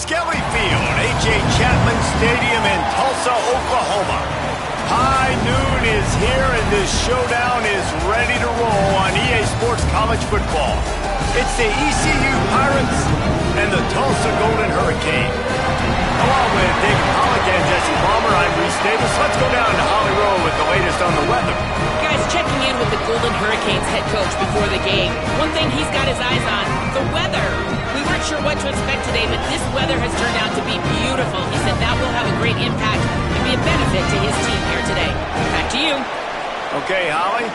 Skelly Field, H.A. Chapman Stadium in Tulsa, Oklahoma. High noon is here, and this showdown is ready to roll on EA Sports College Football. It's the ECU Pirates and the Tulsa Golden Hurricane. Along with David Pollock and Jesse Palmer, I'm Reese Davis. Let's go down to Holly Rowe with the latest on the weather. Guys, checking in with the Golden Hurricanes head coach before the game. One thing he's got his eyes on, the weather. We weren't sure what to expect today, but this weather has turned out to be beautiful. He said that will have a great impact and be a benefit to his team here today. Back to you. Okay, Holly.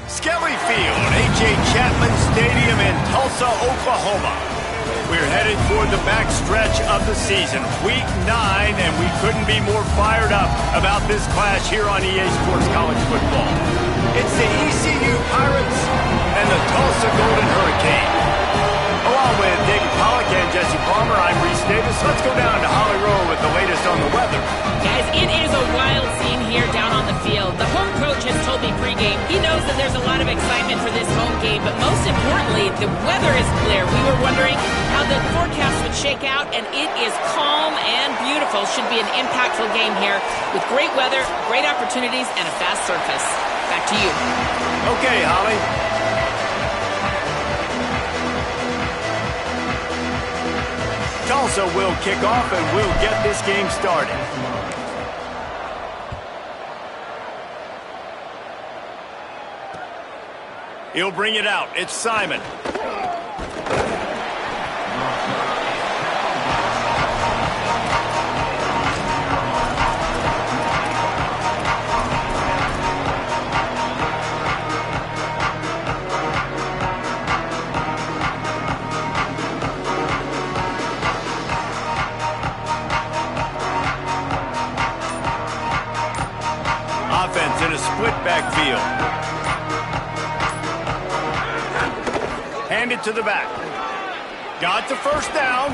Skelly Field, H.A. Chapman Stadium in Tulsa, Oklahoma. We're headed for the backstretch of the season, Week 9, and we couldn't be more fired up about this clash here on EA Sports College Football. It's the ECU Pirates and the Tulsa Golden Hurricane. Along with David Pollock and Jesse Palmer, I'm Reese Davis. Let's go down to Holly Rowe with the latest on the weather. Guys, it is a wild scene here down on the field. The home coach has told me pregame he knows that there's a lot of excitement for this home game, but most importantly, the weather is clear. We were wondering how the forecast would shake out, and it is calm and beautiful. Should be an impactful game here with great weather, great opportunities, and a fast surface. Back to you. Okay, Holly. Tulsa will kick off, and we'll get this game started. He'll bring it out. It's Simon. Offense in a split backfield. Hand it to the back. Got the first down.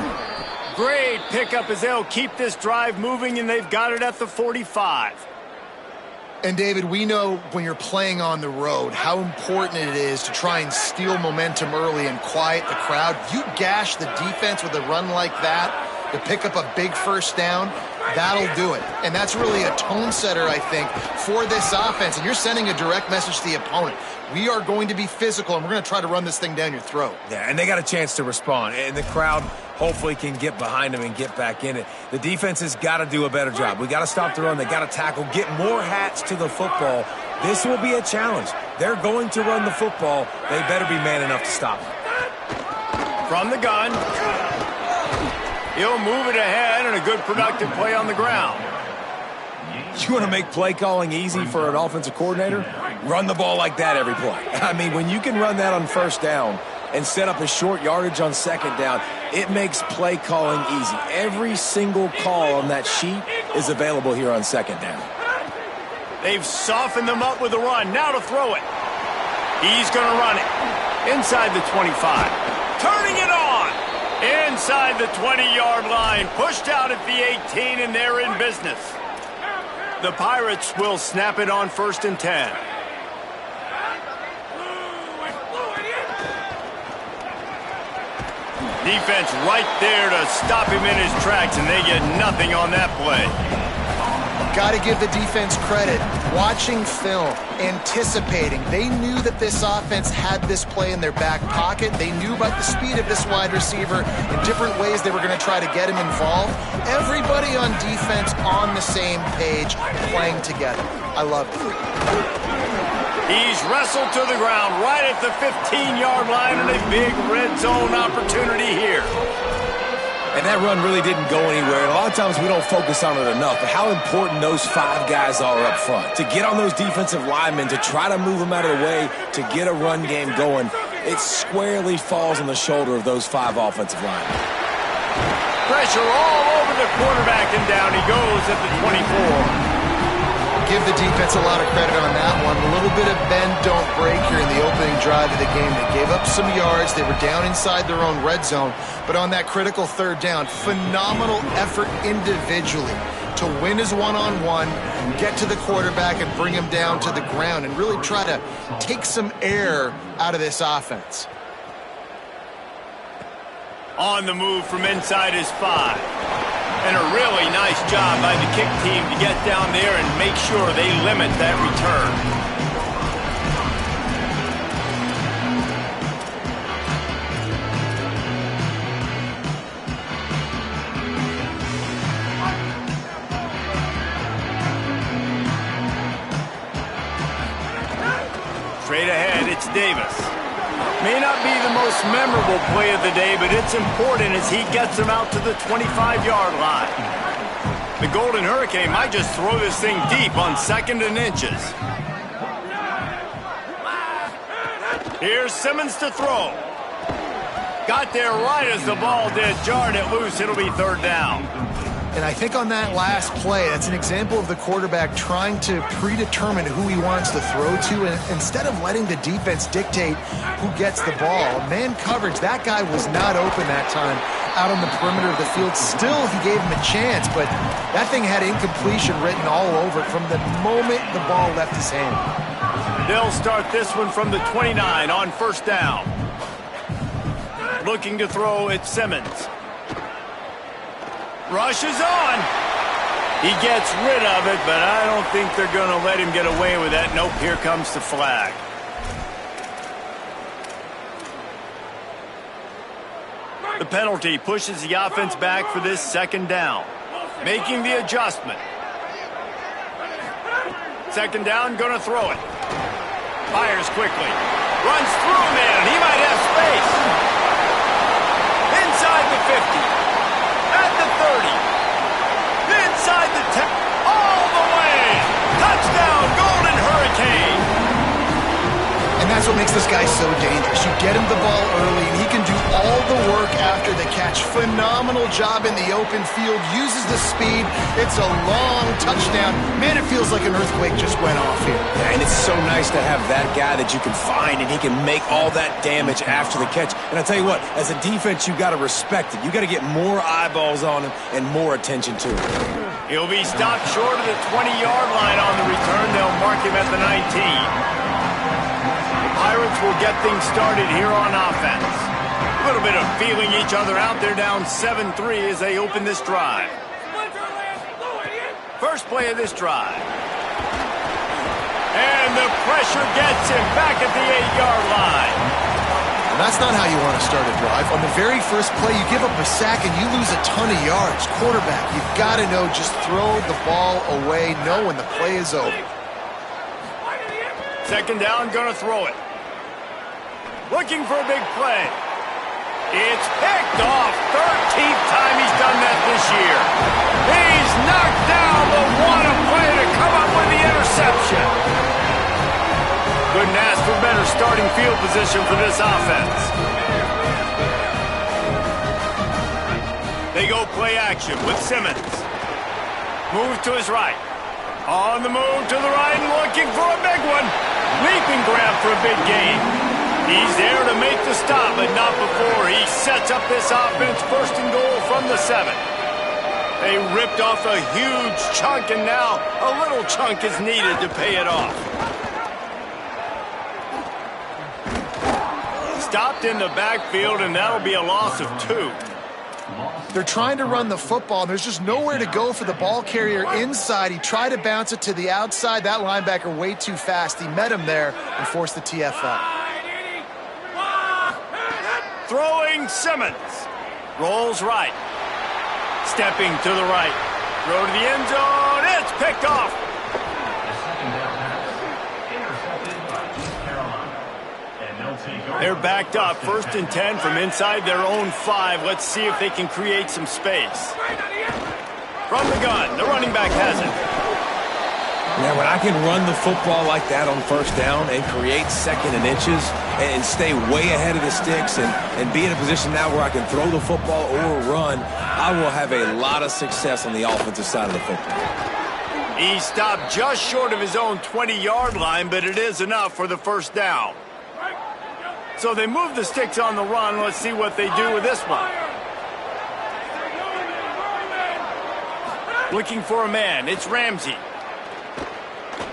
Great pickup as they'll keep this drive moving, and they've got it at the 45. And, David, we know when you're playing on the road how important it is to try and steal momentum early and quiet the crowd. You gash the defense with a run like that, to pick up a big first down, that'll do it. And that's really a tone setter, I think, for this offense. And you're sending a direct message to the opponent. We are going to be physical, and we're going to try to run this thing down your throat. Yeah, and they got a chance to respond. And the crowd hopefully can get behind them and get back in it. The defense has got to do a better job. We got to stop the run. They got to tackle, get more hats to the football. This will be a challenge. They're going to run the football. They better be man enough to stop it. From the gun. He'll move it ahead, and a good productive play on the ground. You want to make play calling easy for an offensive coordinator? Run the ball like that every play. I mean, when you can run that on first down and set up a short yardage on second down, it makes play calling easy. Every single call on that sheet is available here on second down. They've softened them up with a run. Now to throw it. He's going to run it. Inside the 25. Turning it on. Inside the 20-yard line. Pushed out at the 18, and they're in business. The Pirates will snap it on 1st and 10. Defense right there to stop him in his tracks, and they get nothing on that play. Got to give the defense credit. Watching film, anticipating. They knew that this offense had this play in their back pocket. They knew about the speed of this wide receiver in different ways they were going to try to get him involved. Everybody on defense on the same page, playing together. I love it. He's wrestled to the ground right at the 15-yard line, and a big red zone opportunity here. And that run really didn't go anywhere. And a lot of times we don't focus on it enough, but how important those 5 guys are up front. To get on those defensive linemen, to try to move them out of the way, to get a run game going, it squarely falls on the shoulder of those 5 offensive linemen. Pressure all over the quarterback, and down he goes at the 24. Give the defense a lot of credit on that one. A little bit of bend, don't break here in the opening drive of the game. They gave up some yards. They were down inside their own red zone. But on that critical third down, phenomenal effort individually to win his one-on-one, get to the quarterback and bring him down to the ground and really try to take some air out of this offense. On the move from inside his 5. And a really nice job by the kick team to get down there and make sure they limit that return. Straight ahead, it's Davis. May not be the most memorable play of the day, but it's important as he gets him out to the 25-yard line. The Golden Hurricane might just throw this thing deep on 2nd and inches. Here's Simmons to throw. Got there right as the ball did. Jarred it loose. It'll be 3rd down. And I think on that last play, that's an example of the quarterback trying to predetermine who he wants to throw to, and instead of letting the defense dictate who gets the ball. Man coverage, that guy was not open that time out on the perimeter of the field. Still, he gave him a chance, but that thing had incompletion written all over it from the moment the ball left his hand. They'll start this one from the 29 on 1st down. Looking to throw, it's Simmons. Rushes on. He gets rid of it, but I don't think they're going to let him get away with that. Nope, here comes the flag. The penalty pushes the offense back for this 2nd down. Making the adjustment. 2nd down, going to throw it. Fires quickly. Runs through a man. He might have space. Inside the 50. At the 30. Inside the 10. All the way. Touchdown, Golden Hurricane. And that's what makes this guy so dangerous. You get him the ball early, and he can do all the work after the catch. Phenomenal job in the open field. Uses the speed. It's a long touchdown. Man, it feels like an earthquake just went off here. Yeah, and it's so nice to have that guy that you can find, and he can make all that damage after the catch. And I tell you what, as a defense, you got to respect it. You got to get more eyeballs on him and more attention to him. He'll be stopped short of the 20-yard line on the return. They'll mark him at the 19. Pirates will get things started here on offense. A little bit of feeling each other out. They're down 7-3 as they open this drive. First play of this drive. And the pressure gets him back at the 8-yard line. And that's not how you want to start a drive. On the very first play, you give up a sack and you lose a ton of yards. Quarterback, you've got to know, just throw the ball away, know when the play is over. Second down, gonna throw it. Looking for a big play. It's picked off. 13th time he's done that this year. He's knocked down, but what a play to come up with the interception. Couldn't ask for better starting field position for this offense. They go play action with Simmons. Move to his right. On the move to the right and looking for a big one. Leaping grab for a big gain. He's there to make the stop, but not before he sets up this offense first and goal from the 7. They ripped off a huge chunk, and now a little chunk is needed to pay it off. Stopped in the backfield, and that'll be a loss of 2. They're trying to run the football, and there's just nowhere to go for the ball carrier inside. He tried to bounce it to the outside. That linebacker way too fast. He met him there and forced the TFL. Throwing Simmons. Rolls right. Stepping to the right. Throw to the end zone. It's picked off. They're backed up, 1st and 10 from inside their own 5. Let's see if they can create some space. From the gun, the running back has it. Now, when I can run the football like that on first down and create 2nd and inches and stay way ahead of the sticks and be in a position now where I can throw the football or run, I will have a lot of success on the offensive side of the football. He stopped just short of his own 20-yard line, but it is enough for the first down. So they move the sticks on the run. Let's see what they do with this one. Looking for a man. It's Ramsey.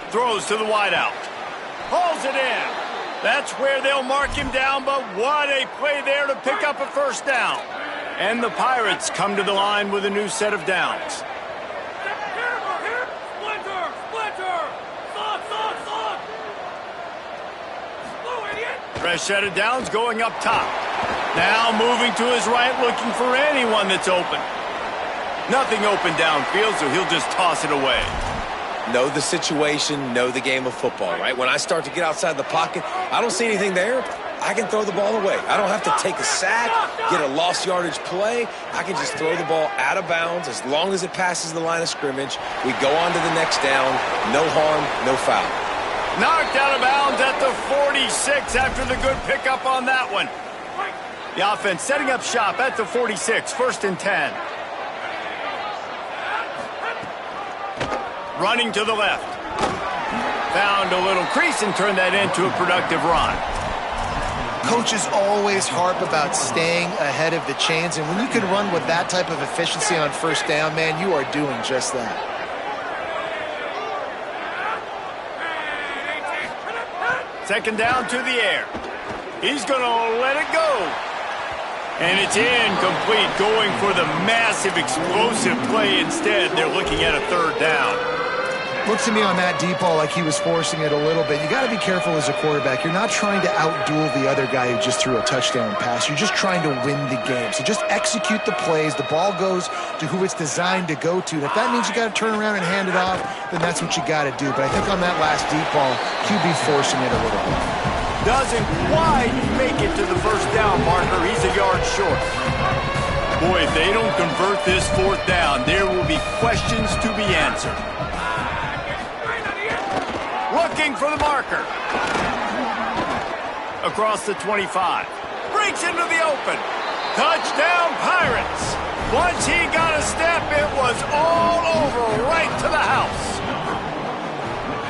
Throws to the wideout. Hauls it in. That's where they'll mark him down, but what a play there to pick up a first down. And the Pirates come to the line with a new set of downs. Fresh set of downs going up top. Now moving to his right, looking for anyone that's open. Nothing open downfield, so he'll just toss it away. Know the situation, know the game of football, right? When I start to get outside the pocket, I don't see anything there, I can throw the ball away. I don't have to take a sack, get a lost yardage play. I can just throw the ball out of bounds as long as it passes the line of scrimmage. We go on to the next down. No harm, no foul. Knocked out of bounds at the 46 after the good pickup on that one. The offense setting up shop at the 46, 1st and 10. Running to the left. Found a little crease and turned that into a productive run. Coaches always harp about staying ahead of the chains, and when you can run with that type of efficiency on first down, man, you are doing just that. Second down to the air. He's going to let it go. And it's incomplete, going for the massive explosive play instead. They're looking at a 3rd down. Looks to me on that deep ball like he was forcing it a little bit. You got to be careful as a quarterback. You're not trying to outduel the other guy who just threw a touchdown pass. You're just trying to win the game. So just execute the plays. The ball goes to who it's designed to go to. And if that means you got to turn around and hand it off, then that's what you got to do. But I think on that last deep ball, QB forcing it a little bit. Doesn't quite make it to the first down marker. He's a yard short. Boy, if they don't convert this 4th down, there will be questions to be answered. Looking for the marker. Across the 25. Breaks into the open. Touchdown, Pirates. Once he got a step, it was all over right to the house.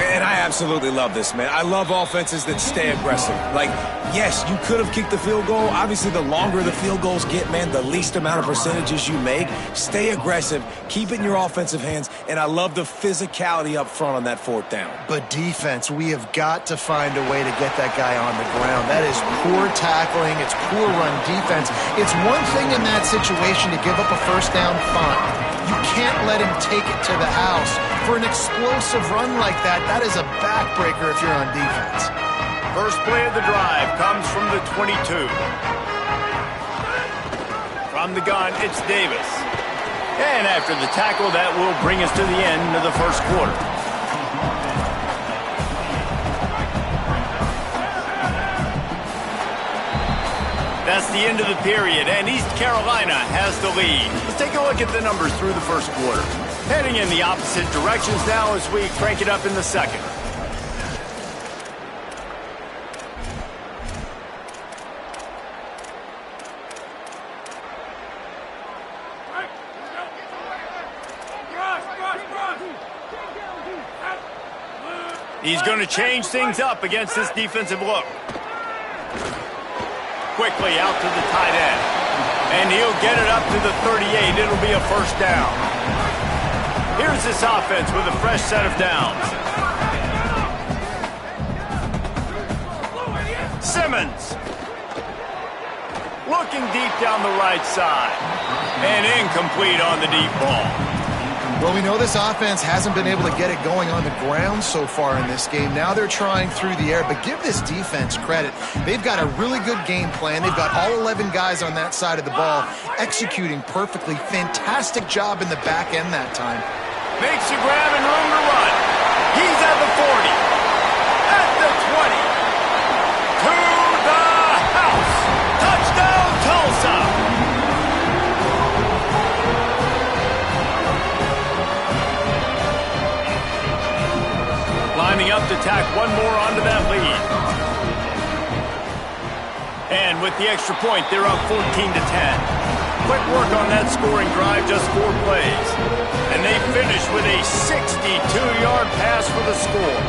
And I absolutely love this, man. I love offenses that stay aggressive. Like, yes, you could have kicked the field goal. Obviously, the longer the field goals get, man, the least amount of percentages you make. Stay aggressive. Keep it in your offensive hands. And I love the physicality up front on that fourth down. But defense, we have got to find a way to get that guy on the ground. That is poor tackling. It's poor run defense. It's one thing in that situation to give up a first down, fine. You can't let him take it to the house. For an explosive run like that, that is a backbreaker if you're on defense. First play of the drive comes from the 22. From the gun, it's Davis. And after the tackle, that will bring us to the end of the first quarter. That's the end of the period, and East Carolina has the lead. Let's take a look at the numbers through the first quarter. Heading in the opposite directions now as we crank it up in the second. He's going to change things up against this defensive look. Quickly out to the tight end. And he'll get it up to the 38. It'll be a first down. Here's this offense with a fresh set of downs. Simmons. Looking deep down the right side. And incomplete on the deep ball. Well, we know this offense hasn't been able to get it going on the ground so far in this game. Now they're trying through the air, but give this defense credit. They've got a really good game plan. They've got all 11 guys on that side of the ball executing perfectly. Fantastic job in the back end that time. Makes a grab and room to run. He's at the 40. At the 20. To the house. Touchdown, Tulsa. Lining up to tack one more onto that lead. And with the extra point, they're up 14-10. Quick work on that scoring drive, just 4 plays. And they finish with a 62-yard pass for the score.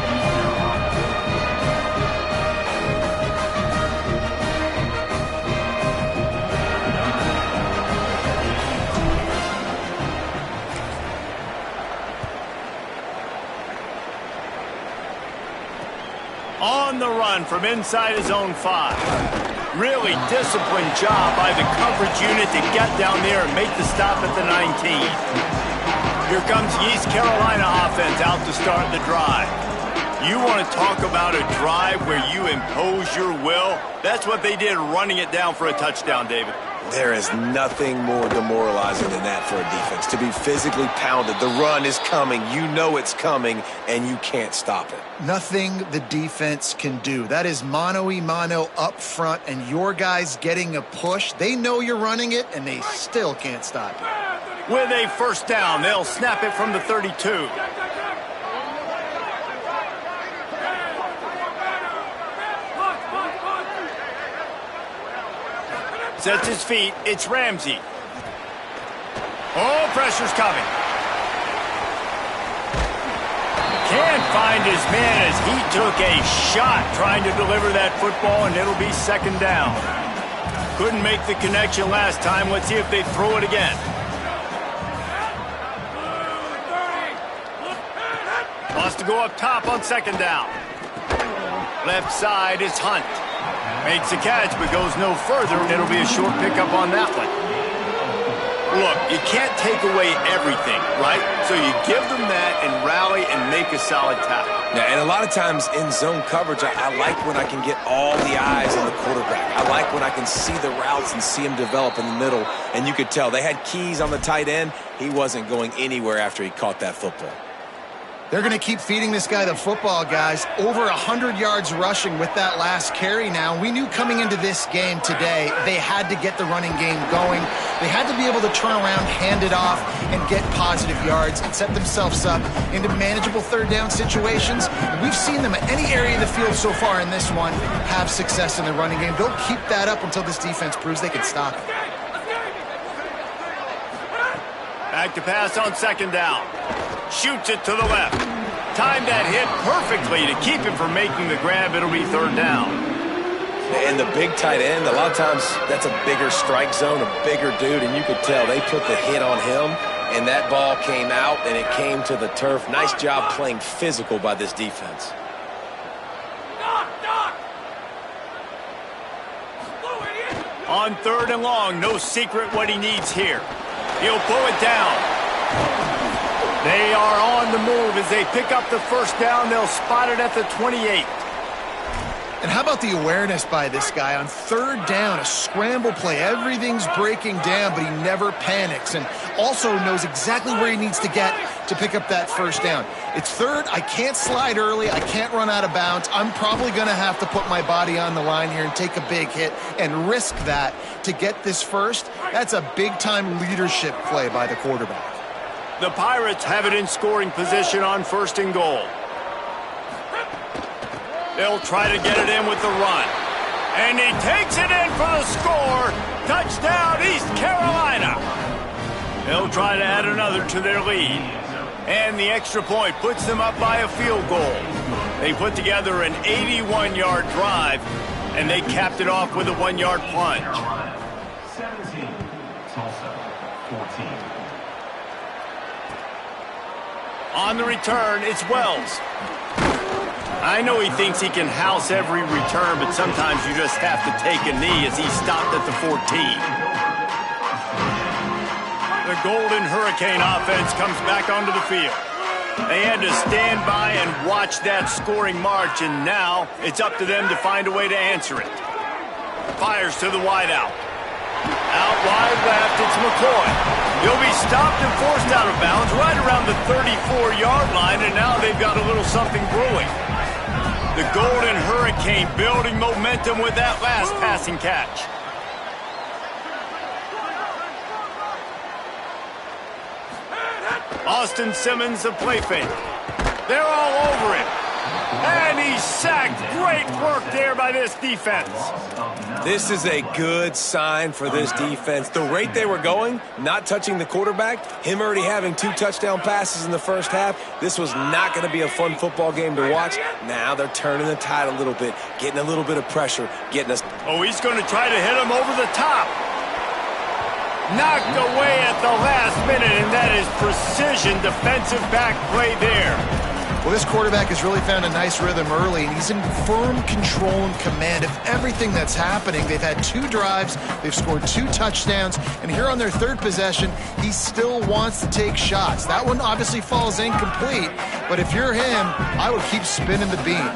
On the run from inside his own 5. Really disciplined job by the coverage unit to get down there and make the stop at the 19. Here comes the East Carolina offense out to start the drive. You want to talk about a drive where you impose your will? That's what they did, running it down for a touchdown, David. There is nothing more demoralizing than that for a defense. To be physically pounded. The run is coming. You know it's coming, and you can't stop it. Nothing the defense can do. That is mano-a-mano up front, and your guys getting a push. They know you're running it, and they still can't stop it. With a first down, they'll snap it from the 32. Sets his feet. It's Ramsey. Oh, pressure's coming. Can't find his man as he took a shot trying to deliver that football, and it'll be second down. Couldn't make the connection last time. Let's see if they throw it again. Wants to go up top on second down. Left side is Hunt. Makes a catch, but goes no further, and it'll be a short pickup on that one. Look, you can't take away everything, right? So you give them that and rally and make a solid tackle. Yeah, and a lot of times in zone coverage, I like when I can get all the eyes on the quarterback. I like when I can see the routes and see him develop in the middle. And you could tell they had keys on the tight end. He wasn't going anywhere after he caught that football. They're going to keep feeding this guy the football, guys. Over 100 yards rushing with that last carry now. We knew coming into this game today, they had to get the running game going. They had to be able to turn around, hand it off, and get positive yards and set themselves up into manageable third down situations. And we've seen them at any area of the field so far in this one have success in the running game. They'll keep that up until this defense proves they can stop it. Back to pass on second down. Shoots it to the left. timed that hit perfectly to keep him from making the grab. It'll be third down. And the big tight end, a lot of times that's a bigger strike zone, a bigger dude, and you could tell they put the hit on him, and that ball came out, and it came to the turf. Nice job playing physical by this defense. On third and long, no secret what he needs here. He'll pull it down. They are on the move as they pick up the first down. They'll spot it at the 28. And how about the awareness by this guy on third down, a scramble play. Everything's breaking down, but he never panics and also knows exactly where he needs to get to pick up that first down. It's third. I can't slide early. I can't run out of bounds. I'm probably going to have to put my body on the line here and take a big hit and risk that to get this first. That's a big-time leadership play by the quarterback. The Pirates have it in scoring position on first and goal. They'll try to get it in with the run. And he takes it in for the score. Touchdown, East Carolina. They'll try to add another to their lead. And the extra point puts them up by a field goal. They put together an 81-yard drive, and they capped it off with a 1-yard plunge. 17, Tulsa, 14. On the return, it's Wells. I know he thinks he can house every return, but sometimes you just have to take a knee as he stopped at the 14. The Golden Hurricane offense comes back onto the field. They had to stand by and watch that scoring march, and now it's up to them to find a way to answer it. Fires to the wideout. Out wide left, it's McCoy. He'll be stopped and forced out of bounds right around the 34-yard line, and now they've got a little something brewing. The Golden Hurricane building momentum with that last passing catch. Austin Simmons, the play fake. They're all over it. And he's sacked. Great work there by this defense. This is a good sign for this defense. The rate they were going, not touching the quarterback, him already having 2 touchdown passes in the first half, this was not going to be a fun football game to watch. Now they're turning the tide a little bit, getting a little bit of pressure, getting us. Oh, he's going to try to hit him over the top. Knocked away at the last minute, and that is precision defensive back play there. Well, this quarterback has really found a nice rhythm early, and he's in firm control and command of everything that's happening. They've had 2 drives, they've scored 2 touchdowns, and here on their third possession, he still wants to take shots. That one obviously falls incomplete, but if you're him, I would keep spinning the beam.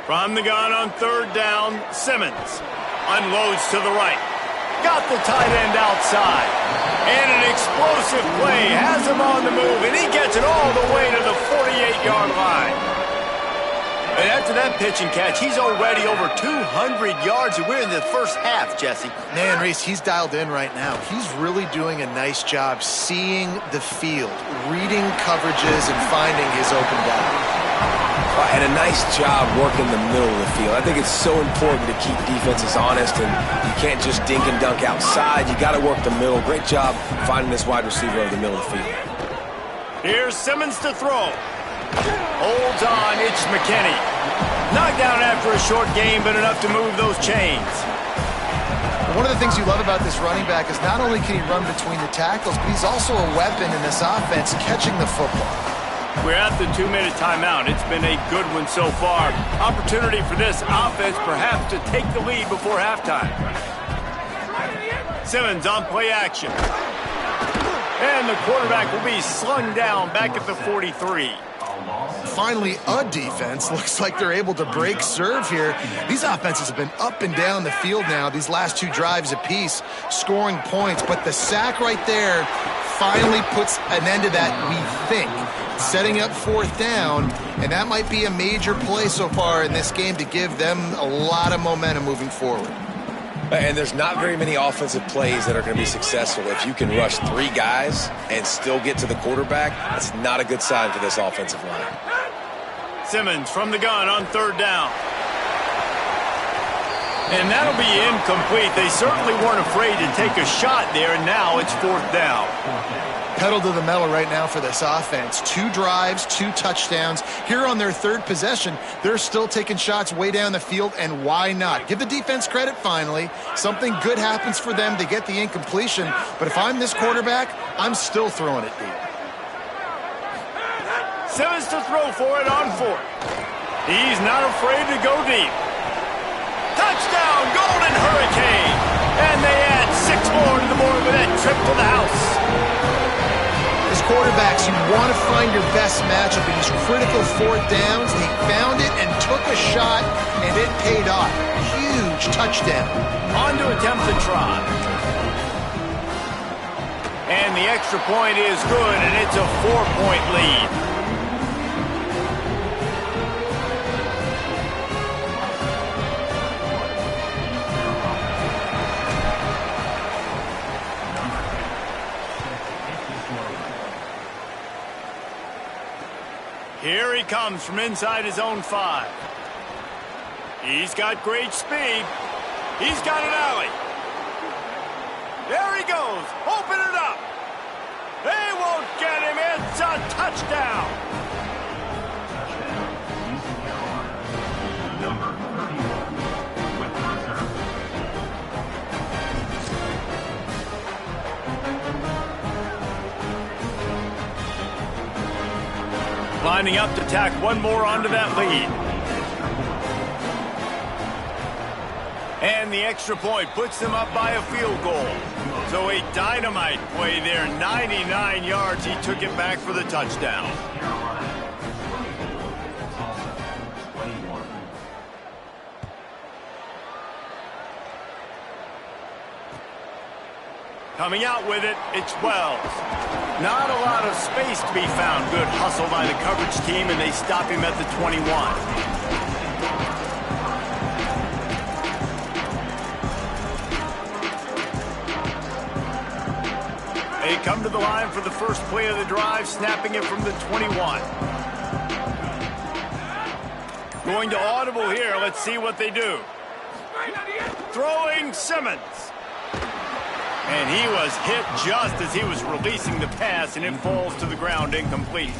From the gun on third down, Simmons unloads to the right. Got the tight end outside. And an explosive play has him on the move, and he gets it all the way to the 48-yard line. And after that pitch and catch, he's already over 200 yards, and we're in the first half, Jesse. Man, Reese, he's dialed in right now. He's really doing a nice job seeing the field, reading coverages, and finding his open guy. And a nice job working the middle of the field. I think it's so important to keep defenses honest, and you can't just dink and dunk outside. You got to work the middle. Great job finding this wide receiver over the middle of the field. Here's Simmons to throw. Holds on, it's McKinney. Knocked down after a short game, but enough to move those chains. One of the things you love about this running back is not only can he run between the tackles, but he's also a weapon in this offense catching the football. We're at the 2-minute timeout. It's been a good one so far. Opportunity for this offense perhaps to take the lead before halftime. Simmons on play action. And the quarterback will be slung down back at the 43. Finally, a defense. Looks like they're able to break serve here. These offenses have been up and down the field now, these last 2 drives apiece, scoring points. But the sack right there finally puts an end to that, we think. Setting up fourth down, and that might be a major play so far in this game to give them a lot of momentum moving forward. And there's not very many offensive plays that are going to be successful. If you can rush 3 guys and still get to the quarterback, that's not a good sign for this offensive line. Simmons from the gun on third down. And that'll be incomplete. They certainly weren't afraid to take a shot there, and now it's 4th down. Pedal to the metal right now for this offense. 2 drives, 2 touchdowns. Here on their 3rd possession, they're still taking shots way down the field, and why not? Give the defense credit finally. Something good happens for them. They get the incompletion, but if I'm this quarterback, I'm still throwing it deep. Simmons to throw for it on 4th. He's not afraid to go deep. Touchdown, Golden Hurricane! And they add 6 more to the board with that trip to the house. As quarterbacks, you want to find your best matchup in these critical 4th downs. They found it and took a shot, and it paid off. Huge touchdown. On to attempt the try. And the extra point is good, and it's a 4-point lead. Here he comes from inside his own 5. He's got great speed. He's got an alley. There he goes. Open it up. They won't get him. It's a touchdown. Number 31 with the reserve. Lining up to tack one more onto that lead. And the extra point puts them up by a field goal. So a dynamite play there. 99 yards. He took it back for the touchdown. Coming out with it, it's Wells. Not a lot of space to be found. Good hustle by the coverage team, and they stop him at the 21. They come to the line for the first play of the drive, snapping it from the 21. Going to audible here. Let's see what they do. Throwing Simmons. And he was hit just as he was releasing the pass, and it falls to the ground incomplete.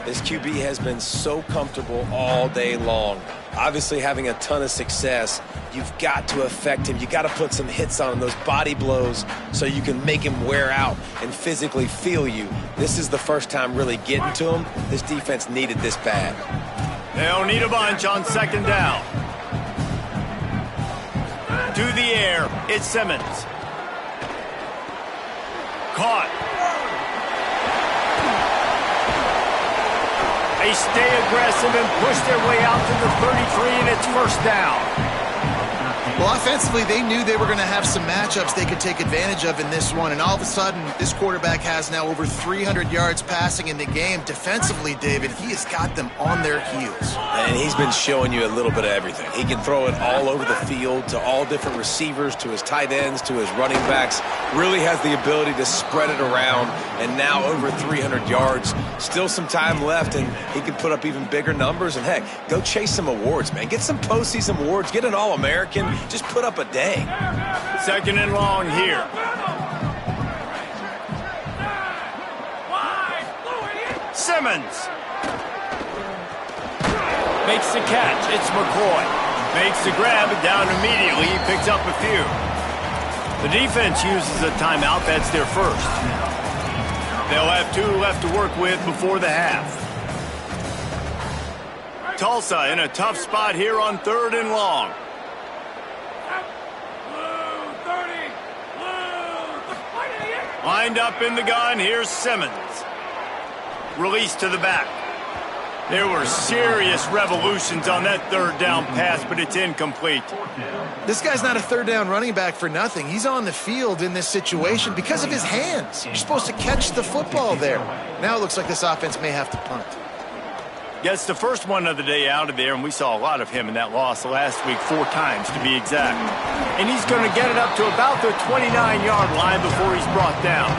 This QB has been so comfortable all day long. Obviously having a ton of success. You've got to affect him. You got to put some hits on him, those body blows, so you can make him wear out and physically feel you. This is the first time really getting to him. This defense needed this bad. They'll need a bunch on 2nd down. To the air, it's Simmons. Caught. They stay aggressive and push their way out to the 33, and it's 1st down. Well, offensively, they knew they were going to have some matchups they could take advantage of in this one, and all of a sudden, this quarterback has now over 300 yards passing in the game. Defensively, David, he has got them on their heels. And he's been showing you a little bit of everything. He can throw it all over the field to all different receivers, to his tight ends, to his running backs. Really has the ability to spread it around, and now over 300 yards. Still some time left, and he can put up even bigger numbers. And, heck, go chase some awards, man. Get some postseason awards. Get an All-American. Just put up a day. 2nd and long here. Simmons. Makes the catch. It's McCoy. Makes the grab and down immediately. He picks up a few. The defense uses a timeout. That's their first. They'll have 2 left to work with before the half. Tulsa in a tough spot here on 3rd and long. Lined up in the gun, here's Simmons. Released to the back. There were serious revolutions on that 3rd down pass, but it's incomplete. This guy's not a 3rd down running back for nothing. He's on the field in this situation because of his hands. You're supposed to catch the football there. Now it looks like this offense may have to punt. Gets the first one of the day out of there, and we saw a lot of him in that loss last week, 4 times to be exact. And he's going to get it up to about the 29-yard line before he's brought down.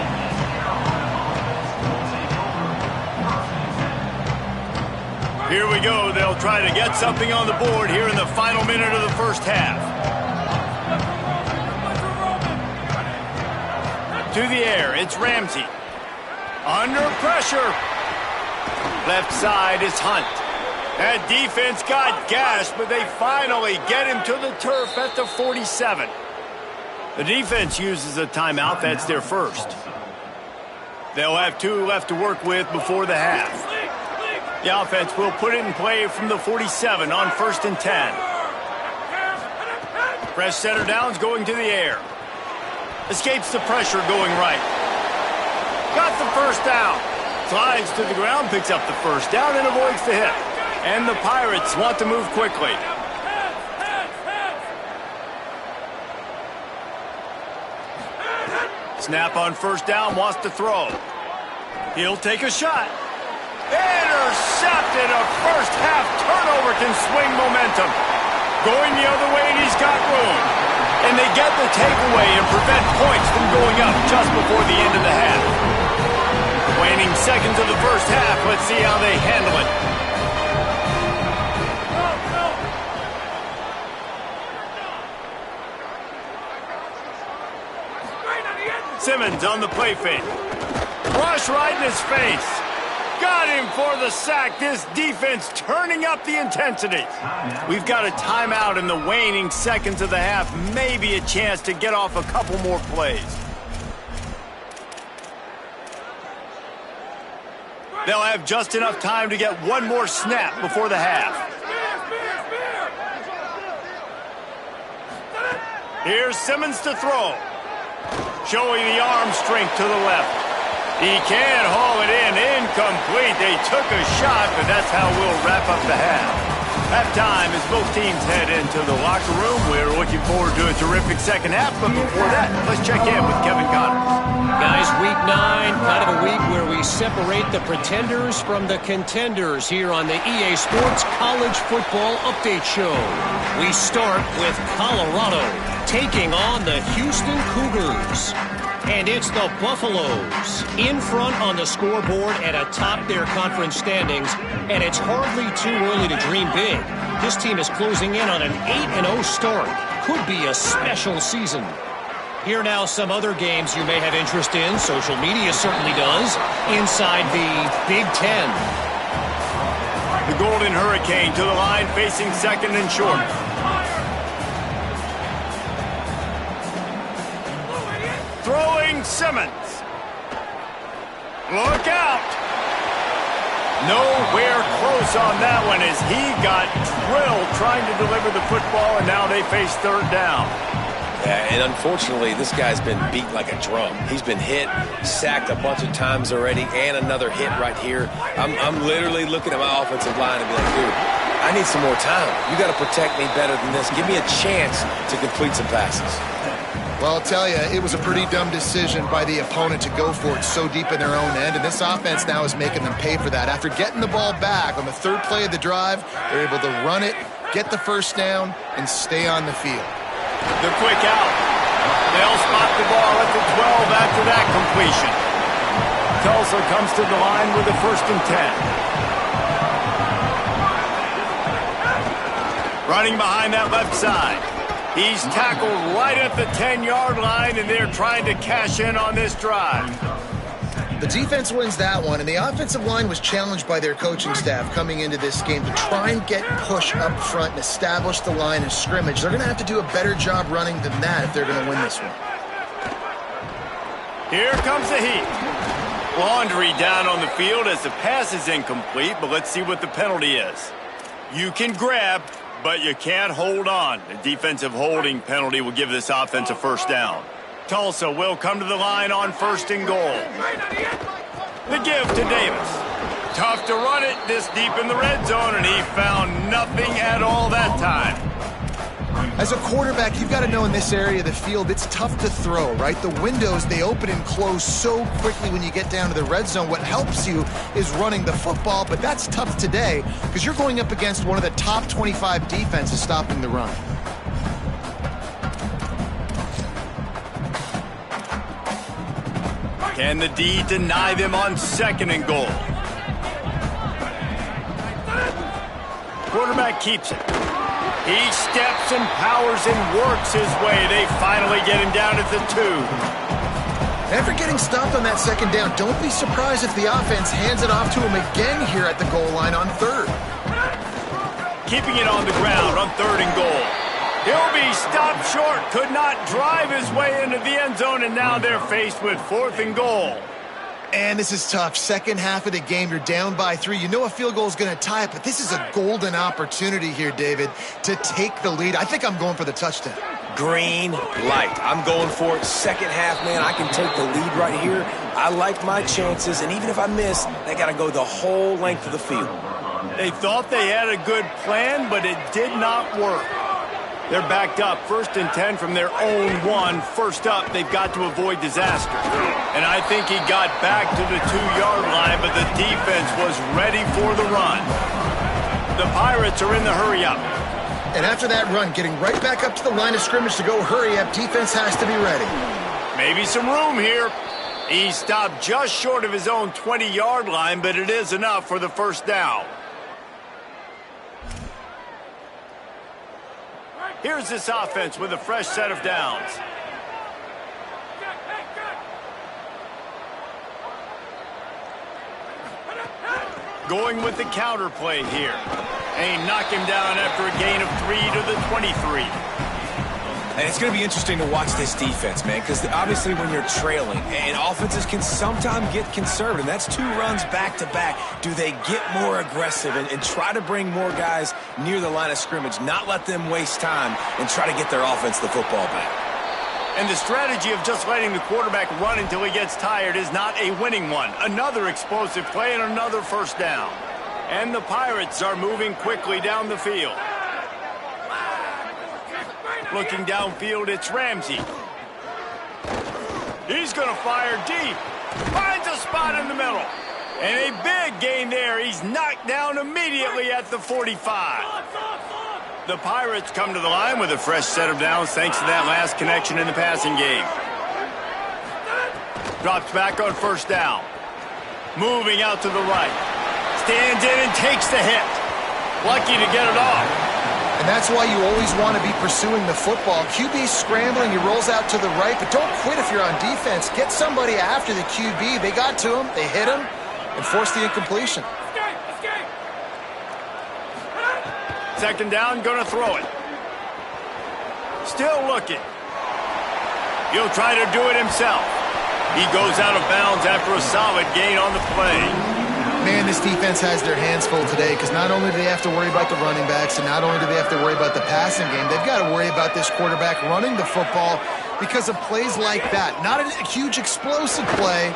Here we go. They'll try to get something on the board here in the final minute of the first half. to the air. It's Ramsey. Under pressure. Left side is Hunt. That defense got gashed, but they finally get him to the turf at the 47. The defense uses a timeout. That's their first. They'll have 2 left to work with before the half. The offense will put it in play from the 47 on 1st and 10. Fresh setter downs going to the air. Escapes the pressure going right. Got the first down. Slides to the ground, picks up the first down, and avoids the hit. And the Pirates want to move quickly. Snap on 1st down, wants to throw. He'll take a shot. Intercepted. A first half turnover can swing momentum. Going the other way, and he's got room. And they get the takeaway and prevent points from going up just before the end of the half. Waning seconds of the first half. Let's see how they handle it. Simmons on the play fake. Rush right in his face. Got him for the sack. This defense turning up the intensity. We've got a timeout in the waning seconds of the half. Maybe a chance to get off a couple more plays. They'll have just enough time to get one more snap before the half. Here's Simmons to throw. Showing the arm strength to the left. He can't haul it in. Incomplete. They took a shot, but that's how we'll wrap up the half. Halftime as both teams head into the locker room. We're looking forward to a terrific second half, but before that, let's check in with Kevin Connors. Guys, week 9, kind of a week where we separate the pretenders from the contenders here on the EA Sports College Football Update Show. We start with Colorado taking on the Houston Cougars. And it's the Buffaloes in front on the scoreboard and atop their conference standings. And it's hardly too early to dream big. This team is closing in on an 8-0 start. Could be a special season. Here now some other games you may have interest in. Social media certainly does. Inside the Big Ten. The Golden Hurricane to the line facing 2nd and short. Throwing Simmons. Look out. Nowhere close on that one as he got drilled trying to deliver the football, and now they face 3rd down. Yeah, and unfortunately, this guy's been beat like a drum. He's been hit, sacked a bunch of times already, and another hit right here. I'm literally looking at my offensive line and be like, dude, I need some more time. You got to protect me better than this. Give me a chance to complete some passes. Well, I'll tell you, it was a pretty dumb decision by the opponent to go for it so deep in their own end, and this offense now is making them pay for that. After getting the ball back on the 3rd play of the drive, they're able to run it, get the first down, and stay on the field. The quick out. They'll spot the ball at the 12 after that completion. Tulsa comes to the line with a 1st and 10. Running behind that left side. He's tackled right at the 10-yard line, and they're trying to cash in on this drive. The defense wins that one, and the offensive line was challenged by their coaching staff coming into this game to try and get push up front and establish the line of scrimmage. They're going to have to do a better job running than that if they're going to win this one. Here comes the heat. Laundry down on the field as the pass is incomplete, but let's see what the penalty is. You can grab, but you can't hold on. The defensive holding penalty will give this offense a 1st down. Tulsa will come to the line on 1st and goal. The give to Davis. Tough to run it this deep in the red zone, and he found nothing at all that time. As a quarterback, you've got to know in this area of the field, it's tough to throw, right? The windows, they open and close so quickly when you get down to the red zone. What helps you is running the football, but that's tough today because you're going up against one of the top 25 defenses stopping the run. Can the D deny them on 2nd and goal? Quarterback keeps it. He steps and powers and works his way. They finally get him down at the 2. After getting stopped on that second down, don't be surprised if the offense hands it off to him again here at the goal line on third. Keeping it on the ground on 3rd and goal. He'll be stopped short. Could not drive his way into the end zone, and now they're faced with 4th and goal. And this is tough. Second half of the game, you're down by 3. You know a field goal is going to tie it, but this is a golden opportunity here, David, to take the lead. I think I'm going for the touchdown. Green light. I'm going for it. Second half, man, I can take the lead right here. I like my chances, and even if I miss, they got to go the whole length of the field. They thought they had a good plan, but it did not work. They're backed up, 1st and 10 from their own 1. First up, they've got to avoid disaster. And I think he got back to the 2-yard line, but the defense was ready for the run. The Pirates are in the hurry-up. And after that run, getting right back up to the line of scrimmage to go hurry-up, defense has to be ready. Maybe some room here. He stopped just short of his own 20-yard line, but it is enough for the first down. Here's this offense with a fresh set of downs. Going with the counter play here. And he knocked him down after a gain of 3 to the 23. And it's going to be interesting to watch this defense, man, because obviously when you're trailing, and offenses can sometimes get conservative. That's 2 runs back-to-back. Do they get more aggressive and try to bring more guys near the line of scrimmage, not let them waste time, and try to get their offense the football back? And the strategy of just letting the quarterback run until he gets tired is not a winning one. Another explosive play and another first down. And the Pirates are moving quickly down the field. Looking downfield, it's Ramsey. He's going to fire deep. Finds a spot in the middle. And a big gain there. He's knocked down immediately at the 45. The Pirates come to the line with a fresh set of downs thanks to that last connection in the passing game. Drops back on first down. Moving out to the right. Stands in and takes the hit. Lucky to get it off. And that's why you always want to be pursuing the football. QB's scrambling, he rolls out to the right, but don't quit if you're on defense. Get somebody after the QB. They got to him, they hit him, and forced the incompletion. Second down, gonna throw it. Still looking. He'll try to do it himself. He goes out of bounds after a solid gain on the play. Man, this defense has their hands full today because not only do they have to worry about the running backs and not only do they have to worry about the passing game, they've got to worry about this quarterback running the football because of plays like that. Not a huge explosive play,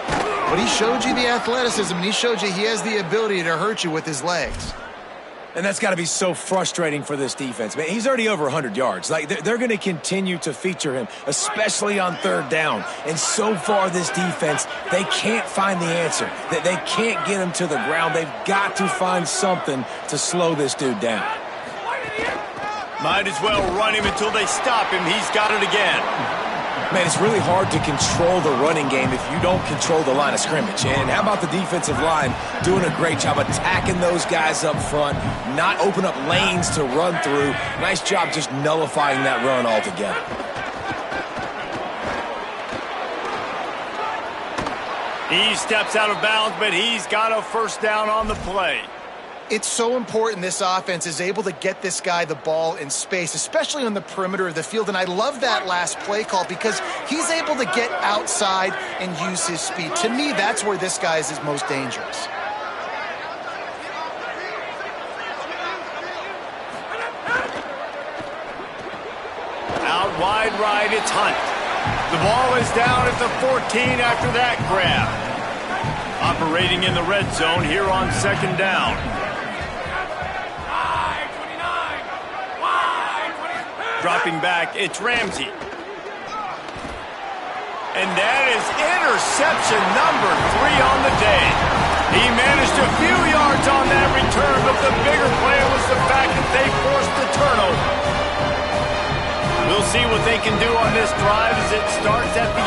but he showed you the athleticism and he showed you he has the ability to hurt you with his legs. And that's got to be so frustrating for this defense, man. He's already over 100 yards. Like, they're going to continue to feature him, especially on third down. And so far, this defense, they can't find the answer. They can't get him to the ground. They've got to find something to slow this dude down. Might as well run him until they stop him. He's got it again. Man, it's really hard to control the running game if you don't control the line of scrimmage. And how about the defensive line doing a great job attacking those guys up front, not open up lanes to run through. Nice job just nullifying that run altogether. He steps out of bounds, but he's got a first down on the play. It's so important this offense is able to get this guy the ball in space, especially on the perimeter of the field. And I love that last play call because he's able to get outside and use his speed. To me, that's where this guy is his most dangerous. Out wide right, it's Hunt. The ball is down at the 14 after that grab. Operating in the red zone here on second down. Dropping back, it's Ramsey. And that is interception number 3 on the day. He managed a few yards on that return, but the bigger play was the fact that they forced the turnover. We'll see what they can do on this drive as it starts at the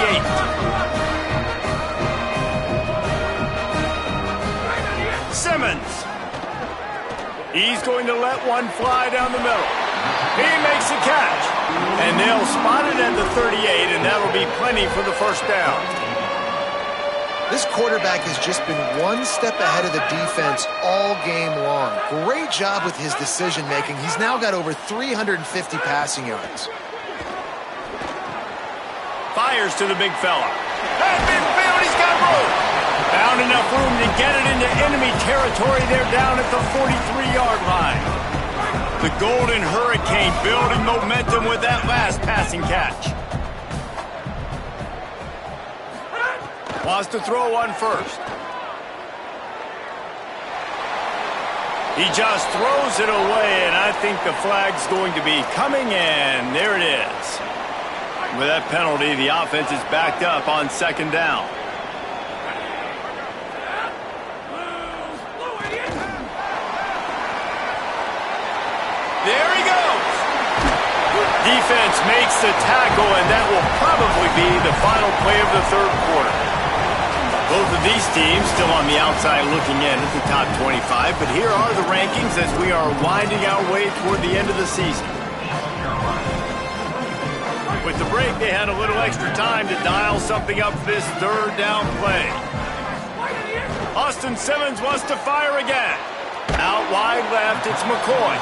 8. Simmons. He's going to let one fly down the middle. He makes a catch. And they'll spot it at the 38, and that'll be plenty for the first down. This quarterback has just been one step ahead of the defense all game long. Great job with his decision-making. He's now got over 350 passing yards. Fires to the big fella. At midfield, he's got room. Found enough room to get it into enemy territory. They're down at the 43-yard line. The Golden Hurricane building momentum with that last passing catch. Wants to throw one first. He just throws it away, and I think the flag's going to be coming in. There it is. With that penalty, the offense is backed up on second down. There he goes. Defense makes the tackle, and that will probably be the final play of the third quarter. Both of these teams still on the outside looking in at the top 25, but here are the rankings as we are winding our way toward the end of the season. With the break, they had a little extra time to dial something up for this third down play. Austin Simmons wants to fire again. Out wide left, it's McCoy.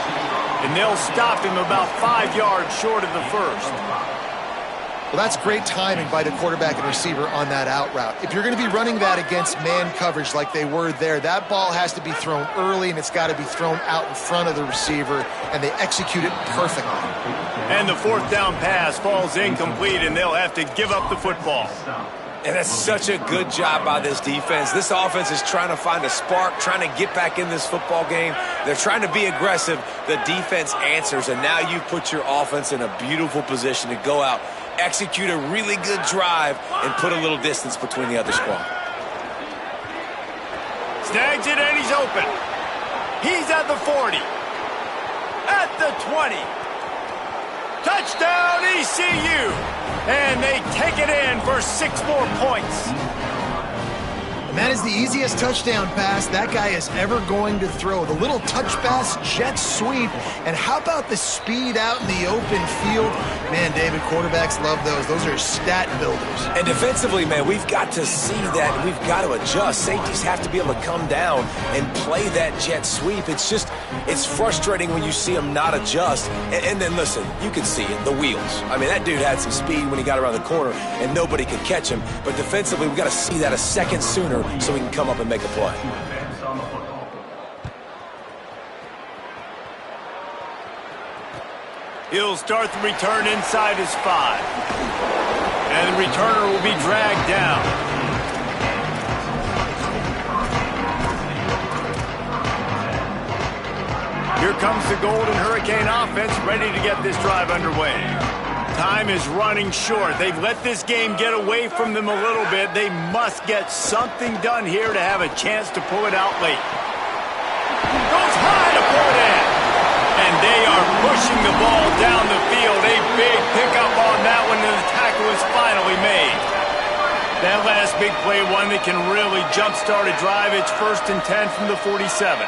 And they'll stop him about 5 yards short of the first. Well, that's great timing by the quarterback and receiver on that out route. If you're going to be running that against man coverage like they were there, that ball has to be thrown early, and it's got to be thrown out in front of the receiver, and they execute it perfectly. And the fourth down pass falls incomplete, and they'll have to give up the football. And that's such a good job by this defense. This offense is trying to find a spark, trying to get back in this football game. They're trying to be aggressive. The defense answers, and now you put your offense in a beautiful position to go out, execute a really good drive, and put a little distance between the other squad. Snags it, and he's open. He's at the 40. At the 20. Touchdown, ECU. And they take it in for 6 more points. And that is the easiest touchdown pass that guy is ever going to throw. The little touch pass, jet sweep. And how about the speed out in the open field? Man, David, quarterbacks love those. Those are stat builders. And defensively, man, we've got to see that, and we've got to adjust. Safeties have to be able to come down and play that jet sweep. It's frustrating when you see them not adjust. And then, listen, you can see it, the wheels. I mean, that dude had some speed when he got around the corner, and nobody could catch him. But defensively, we've got to see that a second sooner so we can come up and make a play. He'll start the return inside his 5. And the returner will be dragged down. Here comes the Golden Hurricane offense, ready to get this drive underway. Time is running short. They've let this game get away from them a little bit. They must get something done here to have a chance to pull it out late. Goes high to pull it in. And they are pushing the ball down the field. A big pickup on that one, and the tackle is finally made. That last big play, one that can really jumpstart a drive. It's 1st and 10 from the 47.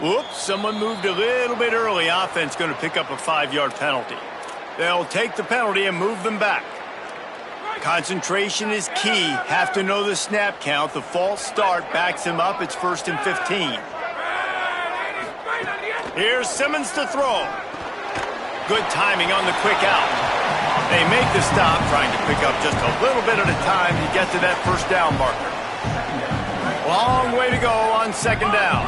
Whoops, someone moved a little bit early. Offense going to pick up a 5-yard penalty. They'll take the penalty and move them back. Concentration is key. Have to know the snap count. The false start backs him up. It's 1st and 15. Here's Simmons to throw. Good timing on the quick out. They make the stop, trying to pick up just a little bit at a time to get to that first down marker. Long way to go on second down.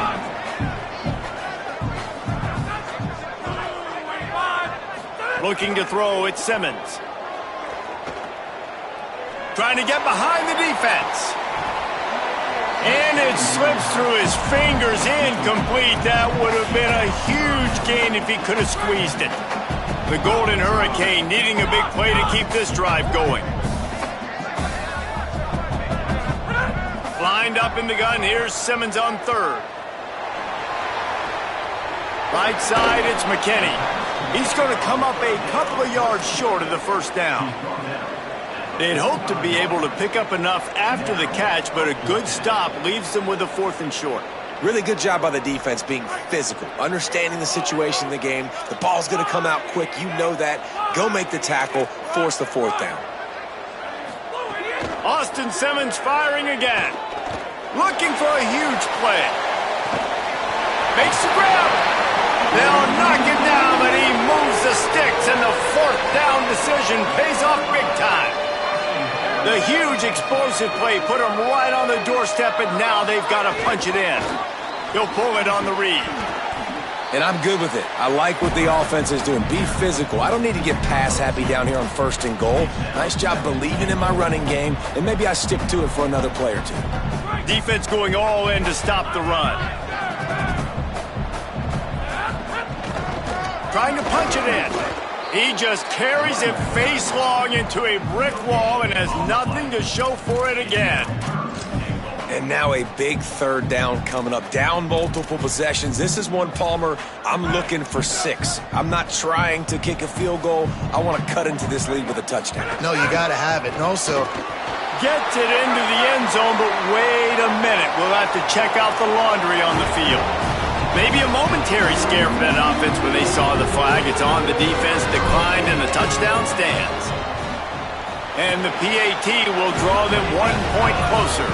Looking to throw, it's Simmons. Trying to get behind the defense. And it slips through his fingers, incomplete. That would have been a huge gain if he could have squeezed it. The Golden Hurricane needing a big play to keep this drive going. Lined up in the gun, here's Simmons on 3rd. Right side, it's McKinney. He's going to come up a couple of yards short of the first down. They'd hope to be able to pick up enough after the catch, but a good stop leaves them with a 4th and short. Really good job by the defense being physical, understanding the situation in the game. The ball's going to come out quick. You know that. Go make the tackle, force the fourth down. Austin Simmons firing again. Looking for a huge play. Makes the grab. They'll knock it down, but he moves the sticks, and the fourth down decision pays off big time. The huge explosive play put him right on the doorstep, and now they've got to punch it in. He'll pull it on the read. And I'm good with it. I like what the offense is doing. Be physical. I don't need to get pass happy down here on 1st and goal. Nice job believing in my running game, and maybe I stick to it for another play or two. Defense going all in to stop the run. Trying to punch it in. He just carries it face long into a brick wall and has nothing to show for it again. And now a big 3rd down coming up. Down multiple possessions. This is one, Palmer, I'm looking for 6. I'm not trying to kick a field goal. I want to cut into this lead with a touchdown. No, you got to have it. And also, gets it into the end zone, but wait a minute. We'll have to check out the laundry on the field. Maybe a momentary scare for that offense when they saw the flag. It's on. The defense declined, and the touchdown stands. And the PAT will draw them 1 point closer.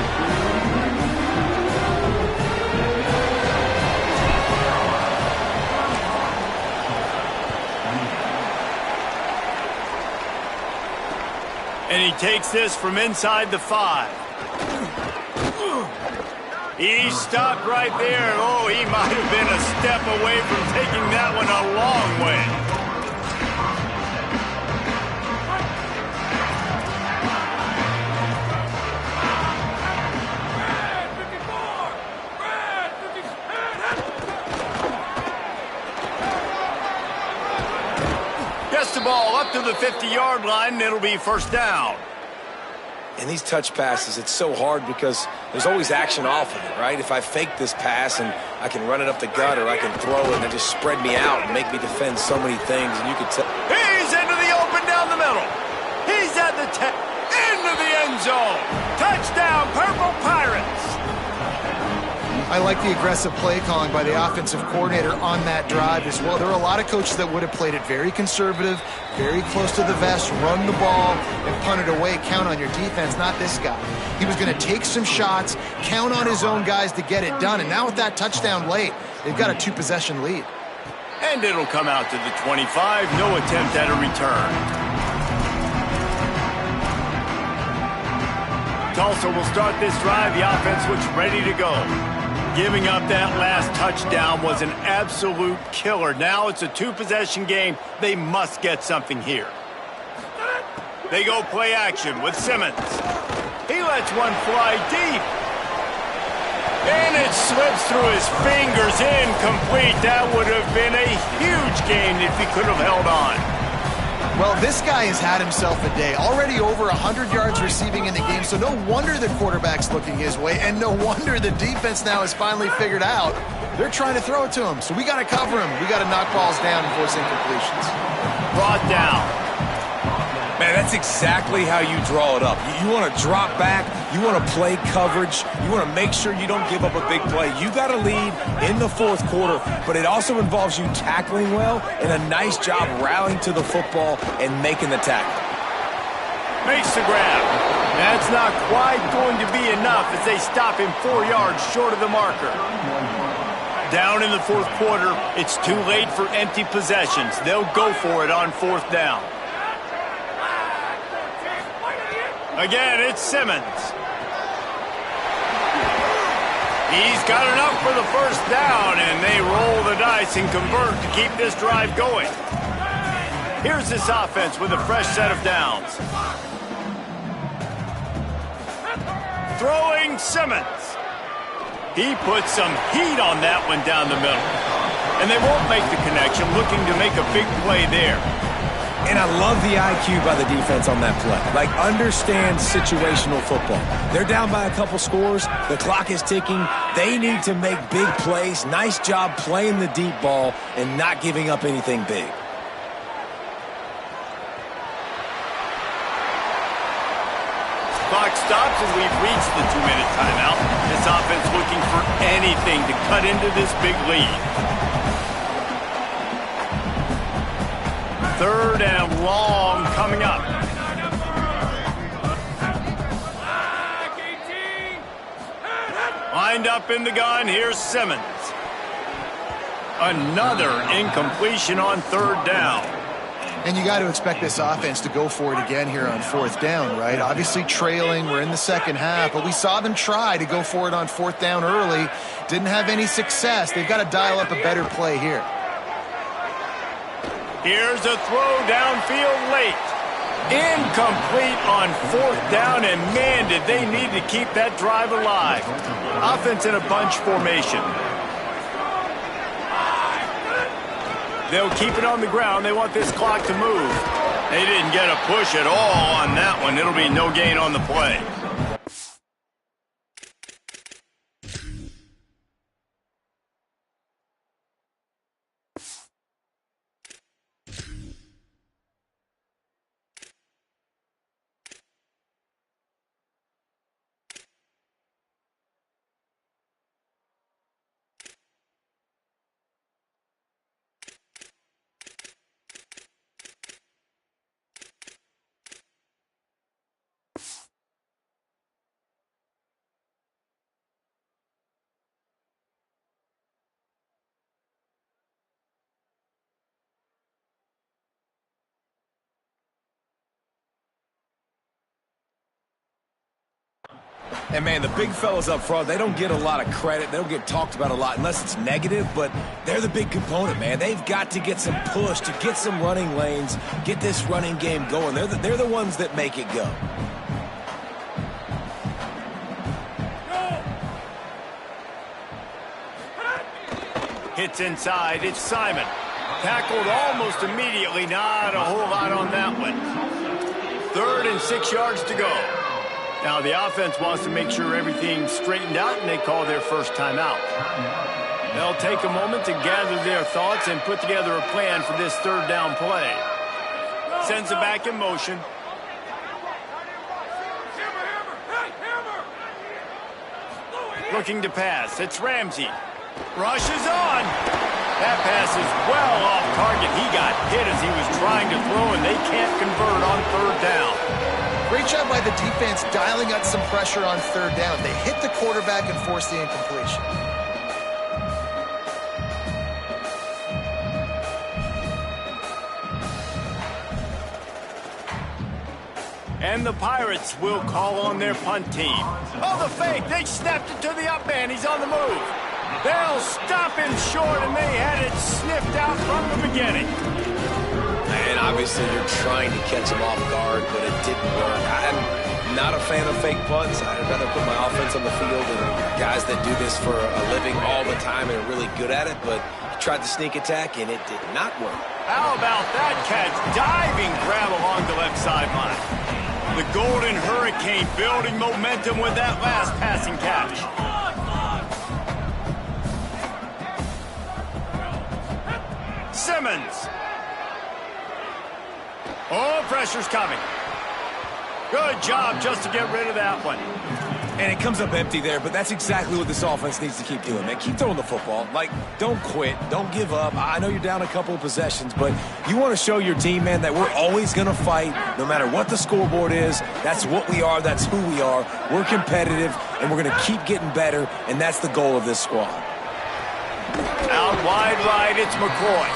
And he takes this from inside the 5. He stopped right there. Oh, he might have been a step away from taking that one a long way. Gets the ball up to the 50-yard line, and it'll be 1st down. In these touch passes, it's so hard because there's always action off of it, right? If I fake this pass and I can run it up the gut, or I can throw it and it just spread me out and make me defend so many things, and you could tell. He's into the open down the middle. He's at the into the end zone. Touchdown, Purple Pirates. I like the aggressive play calling by the offensive coordinator on that drive as well. There are a lot of coaches that would have played it very conservative, very close to the vest, run the ball, and punt it away. Count on your defense, not this guy. He was going to take some shots, count on his own guys to get it done, and now with that touchdown late, they've got a 2-possession lead. And it'll come out to the 25. No attempt at a return. Tulsa will start this drive. The offense looks ready to go. Giving up that last touchdown was an absolute killer. Now it's a 2-possession game. They must get something here. They go play action with Simmons. He lets one fly deep. And it slips through his fingers, incomplete. That would have been a huge gain if he could have held on. Well, this guy has had himself a day. Already over 100 yards receiving in the game, so no wonder the quarterback's looking his way, and no wonder the defense now has finally figured out they're trying to throw it to him. So we got to cover him. We got to knock balls down and force incompletions. Brought down. Man, that's exactly how you draw it up. You want to drop back. You want to play coverage. You want to make sure you don't give up a big play. You got to lead in the 4th quarter, but it also involves you tackling well and a nice job rallying to the football and making the tackle. Makes the grab. That's not quite going to be enough as they stop him 4 yards short of the marker. Down in the 4th quarter, it's too late for empty possessions. They'll go for it on 4th down. Again, it's Simmons. He's got enough for the 1st down, and they roll the dice and convert to keep this drive going. Here's this offense with a fresh set of downs. Throwing Simmons. He puts some heat on that one down the middle. And they won't make the connection, looking to make a big play there. And I love the IQ by the defense on that play. Like, understand situational football. They're down by a couple scores. The clock is ticking. They need to make big plays. Nice job playing the deep ball and not giving up anything big. Clock stops, and we've reached the 2-minute timeout. This offense looking for anything to cut into this big lead. 3rd and long coming up. Lined up in the gun, here's Simmons. Another incompletion on 3rd down. And you got to expect this offense to go for it again here on 4th down, right? Obviously trailing, we're in the second half, but we saw them try to go for it on 4th down early. Didn't have any success. They've got to dial up a better play here. Here's a throw downfield late. Incomplete on 4th down, and man, did they need to keep that drive alive. Offense in a bunch formation. They'll keep it on the ground. They want this clock to move. They didn't get a push at all on that one. It'll be no gain on the play. And, man, the big fellas up front, they don't get a lot of credit. They don't get talked about a lot unless it's negative, but they're the big component, man. They've got to get some push to get some running lanes, get this running game going. They're the ones that make it go. Hits inside. It's Simon. Tackled almost immediately. Not a whole lot on that one. 3rd and 6 yards to go. Now the offense wants to make sure everything's straightened out, and they call their first timeout. They'll take a moment to gather their thoughts and put together a plan for this 3rd down play. Sends it back in motion. Looking to pass. It's Ramsey. Rushes on. That pass is well off target. He got hit as he was trying to throw, and they can't convert on 3rd down. Great job by the defense dialing up some pressure on 3rd down. They hit the quarterback and forced the incompletion. And the Pirates will call on their punt team. Oh, the fake. They snapped it to the up man. He's on the move. They'll stop him short, and they had it sniffed out from the beginning. And obviously you're trying to catch him off guard, but it didn't work. I'm not a fan of fake punts. I'd rather put my offense on the field and guys that do this for a living all the time and are really good at it, but he tried to sneak attack, and it did not work. How about that catch? Diving grab along the left sideline. The Golden Hurricane building momentum with that last passing catch. Simmons. Oh, pressure's coming. Good job just to get rid of that one. And it comes up empty there, but that's exactly what this offense needs to keep doing, man. Keep throwing the football. Like, don't quit. Don't give up. I know you're down a couple of possessions, but you want to show your team, man, that we're always going to fight no matter what the scoreboard is. That's what we are. That's who we are. We're competitive, and we're going to keep getting better, and that's the goal of this squad. Out wide right, it's McCoy.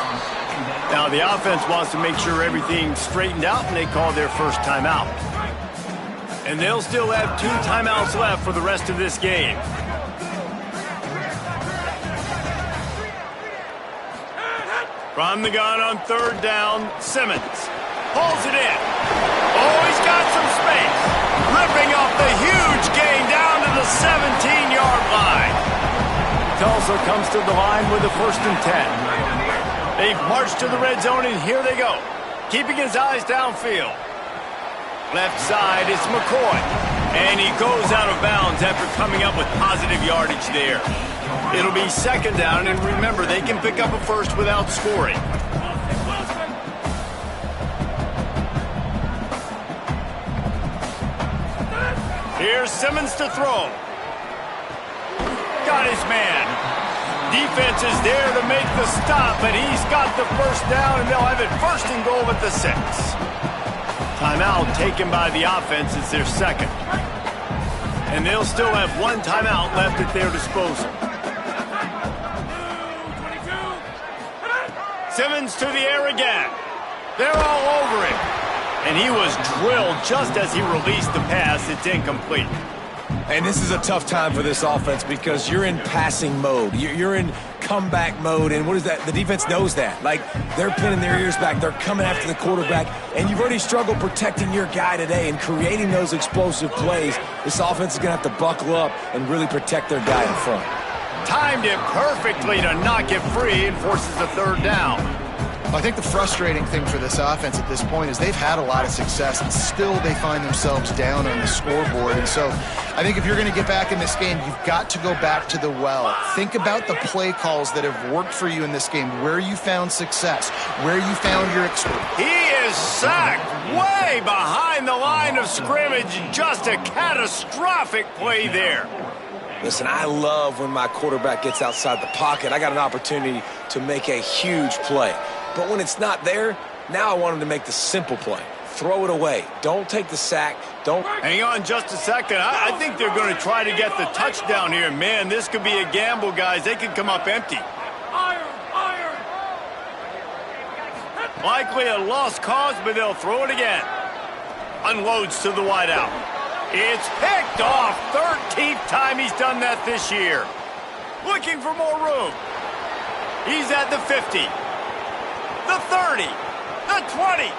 Now the offense wants to make sure everything's straightened out, and they call their first timeout. And they'll still have 2 timeouts left for the rest of this game. From the gun on 3rd down, Simmons pulls it in. Oh, he's got some space. Ripping off the huge gain down to the 17-yard line. Tulsa comes to the line with a 1st and 10. They've marched to the red zone, and here they go. Keeping his eyes downfield. Left side, it's McCoy. And he goes out of bounds after coming up with positive yardage there. It'll be 2nd down, and remember, they can pick up a first without scoring. Here's Simmons to throw. Got his man. Defense is there to make the stop, and he's got the first down, and they'll have it first and goal at the 6. Timeout taken by the offense. It's their second. And they'll still have one timeout left at their disposal. Simmons to the air again. They're all over him. And he was drilled just as he released the pass. It's incomplete. And this is a tough time for this offense because you're in passing mode. You're in comeback mode, and what is that? The defense knows that. Like, they're pinning their ears back. They're coming after the quarterback, and you've already struggled protecting your guy today and creating those explosive plays. This offense is going to have to buckle up and really protect their guy in front. Timed it perfectly to not get free and forces a third down. I think the frustrating thing for this offense at this point is they've had a lot of success, and still they find themselves down on the scoreboard. And so I think if you're going to get back in this game, you've got to go back to the well. Think about the play calls that have worked for you in this game, where you found success, where you found your experience. He is sacked way behind the line of scrimmage. Just a catastrophic play there. Listen, I love when my quarterback gets outside the pocket. I got an opportunity to make a huge play. But when it's not there, now I want him to make the simple play. Throw it away. Don't take the sack. Don't. Hang on just a second. I think they're going to try to get the touchdown here. Man, this could be a gamble, guys. They could come up empty. Likely a lost cause, but they'll throw it again. Unloads to the wideout. It's picked off. 13th time he's done that this year. Looking for more room. He's at the 50. The 30, the 20,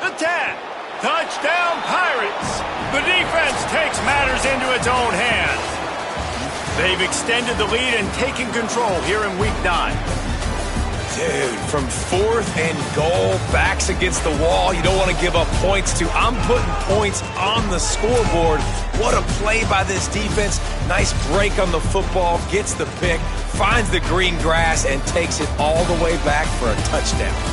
the 10. Touchdown, Pirates. The defense takes matters into its own hands. They've extended the lead and taken control here in Week 9. Dude, from 4th and goal, backs against the wall, you don't want to give up points to. I'm putting points on the scoreboard. What a play by this defense. Nice break on the football, gets the pick, finds the green grass, and takes it all the way back for a touchdown.